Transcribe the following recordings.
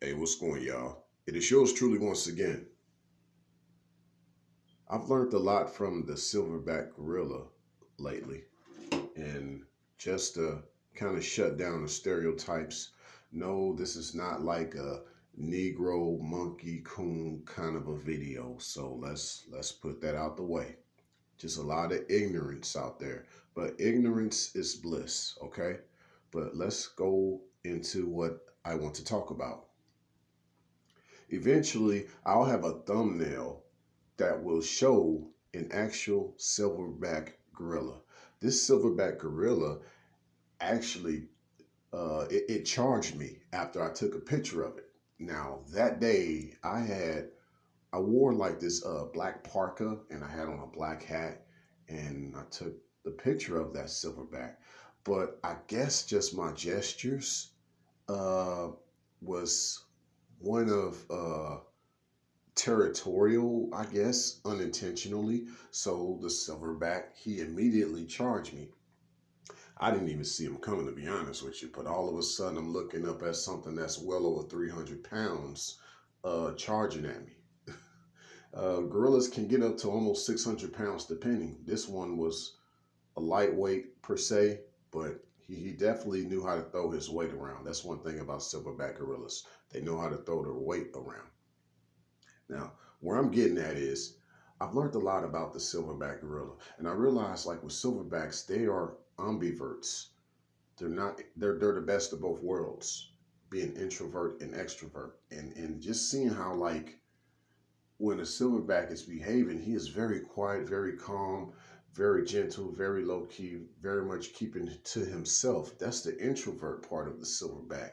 Hey, what's going, y'all? It is yours truly once again. I've learned a lot from the Silverback gorilla lately, and just to kind of shut down the stereotypes. No, this is not like a Negro monkey coon kind of a video. So let's put that out the way. Just a lot of ignorance out there, but ignorance is bliss. Okay, but let's go into what I want to talk about. Eventually, I'll have a thumbnail that will show an actual silverback gorilla. This silverback gorilla actually it charged me after I took a picture of it. Now that day I wore like this black parka and I had on a black hat and I took the picture of that silverback. But I guess just my gestures uh, was one of territorial, I guess, unintentionally. So the silverback, he immediately charged me. I didn't even see him coming, to be honest with you. But all of a sudden, I'm looking up at something that's well over 300 pounds charging at me. Gorillas can get up to almost 600 pounds, depending. This one was a lightweight per se, but he definitely knew how to throw his weight around. That's one thing about silverback gorillas. They know how to throw their weight around. Now, where I'm getting at is I've learned a lot about the silverback gorilla, and I realized like with silverbacks, they are ambiverts. They're the best of both worlds, being introvert and extrovert. And just seeing how like when a silverback is behaving, he is very quiet, very calm, very gentle, very low key, very much keeping to himself. That's the introvert part of the silverback.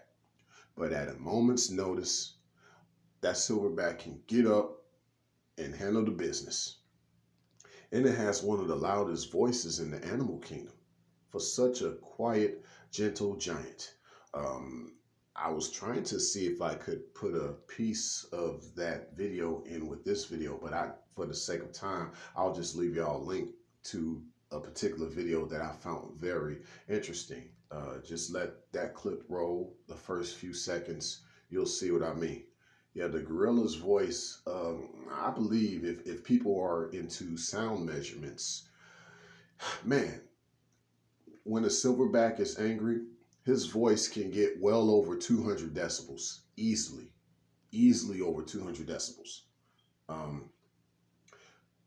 But at a moment's notice, that silverback can get up and handle the business. And it has one of the loudest voices in the animal kingdom for such a quiet, gentle giant. Um, I was trying to see if I could put a piece of that video in with this video, but for the sake of time, I'll just leave y'all a link to a particular video that I found very interesting. Just let that clip roll the first few seconds. You'll see what I mean. Yeah, the gorilla's voice, I believe if people are into sound measurements, man, when a silverback is angry, his voice can get well over 200 decibels easily, easily over 200 decibels. Um,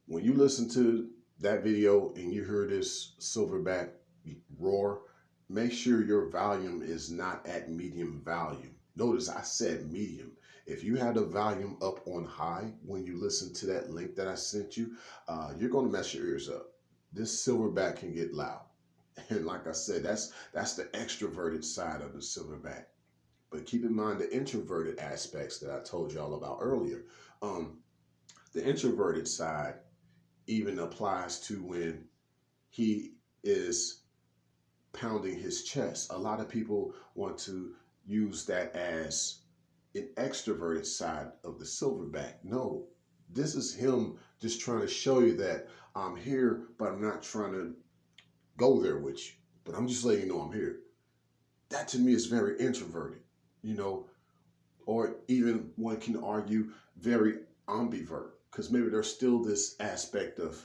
when you listen to that video and you hear this silverback roar, make sure your volume is not at medium volume. Notice I said medium. If you had the volume up on high when you listen to that link that I sent you, you're going to mess your ears up. This silverback can get loud. And like I said, that's the extroverted side of the silverback. But keep in mind the introverted aspects that I told y'all about earlier. Um, the introverted side even applies to when he is pounding his chest. A lot of people want to use that as an extroverted side of the silverback. No, this is him just trying to show you that I'm here, but I'm not trying to go there with you. But I'm just letting you know I'm here. That to me is very introverted, you know, or even one can argue very ambivert, because maybe there's still this aspect of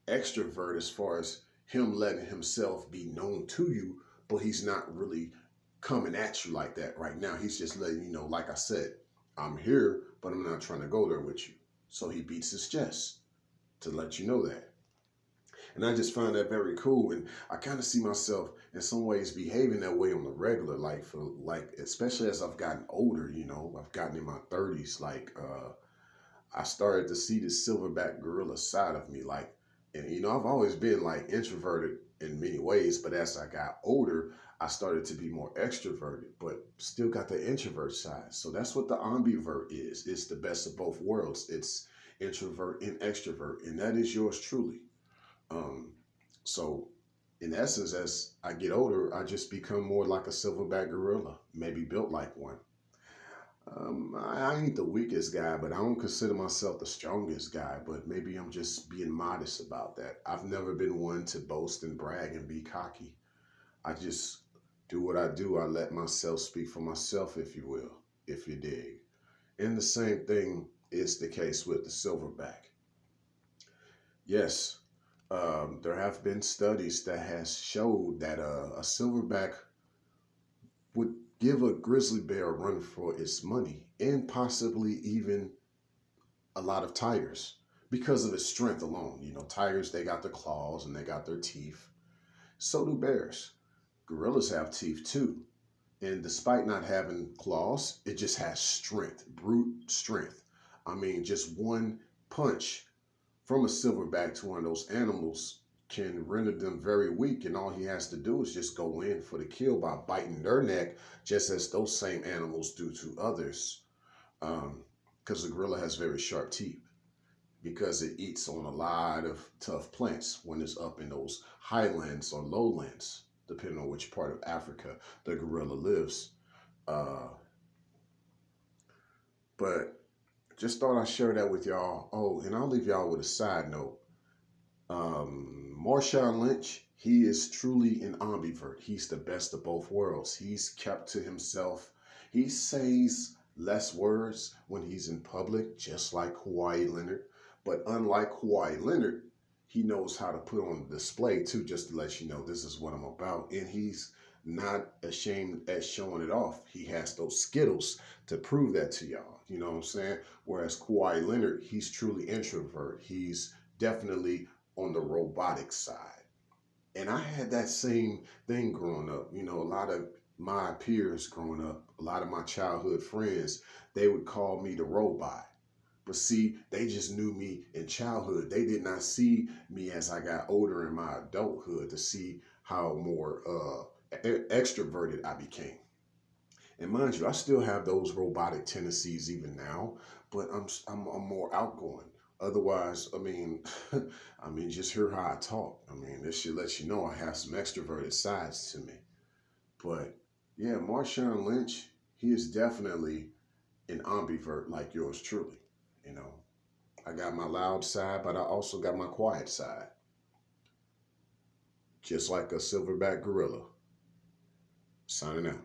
extrovert as far as him letting himself be known to you, but he's not really coming at you like that right now. He's just letting you know, like I said, I'm here, but I'm not trying to go there with you. So he beats his chest to let you know that. And I just find that very cool. And I kind of see myself in some ways behaving that way on the regular, like for like, especially as I've gotten older, I've gotten in my 30s, I started to see the silverback gorilla side of me. And I've always been like introverted in many ways, but as I got older, I started to be more extroverted, but still got the introvert side. So that's what the ambivert is. It's the best of both worlds. It's introvert and extrovert, and that is yours truly. Um, so in essence, as I get older, I just become more like a silverback gorilla, maybe built like one. I ain't the weakest guy, but I don't consider myself the strongest guy. But maybe I'm just being modest about that. I've never been one to boast and brag and be cocky. I just do what I do. I let myself speak for myself, if you will. if you dig. And the same thing is the case with the silverback. Yes, there have been studies that has showed that a silverback would give a grizzly bear a run for its money and possibly even a lot of tigers because of its strength alone. You know, tigers, they got their claws and they got their teeth. So do bears. Gorillas have teeth too. And despite not having claws, it just has strength, brute strength. I mean, just one punch from a silverback to one of those animals can render them very weak, and all he has to do is just go in for the kill by biting their neck, just as those same animals do to others. Because the gorilla has very sharp teeth, because it eats on a lot of tough plants when it's up in those highlands or lowlands, depending on which part of Africa the gorilla lives. Uh, but just thought I'd share that with y'all. Oh, and I'll leave y'all with a side note. Marshawn Lynch, he is truly an ambivert. He's the best of both worlds. He's kept to himself. He says less words when he's in public, just like Kawhi Leonard. But unlike Kawhi Leonard, he knows how to put on display too, just to let you know this is what I'm about. And he's not ashamed at showing it off. He has those Skittles to prove that to y'all. You know what I'm saying? Whereas Kawhi Leonard, he's truly introvert. He's definitely on the robotic side. And I had that same thing growing up. You know, a lot of my peers growing up, a lot of my childhood friends, they would call me the robot. But see, they just knew me in childhood. They did not see me as I got older in my adulthood to see how more extroverted I became. And mind you, I still have those robotic tendencies even now, but I'm more outgoing. Otherwise, I mean, I mean, just hear how I talk. I mean, this should let you know I have some extroverted sides to me. But yeah, Marshawn Lynch, he is definitely an ambivert like yours truly. You know, I got my loud side, but I also got my quiet side, just like a silverback gorilla. Signing out.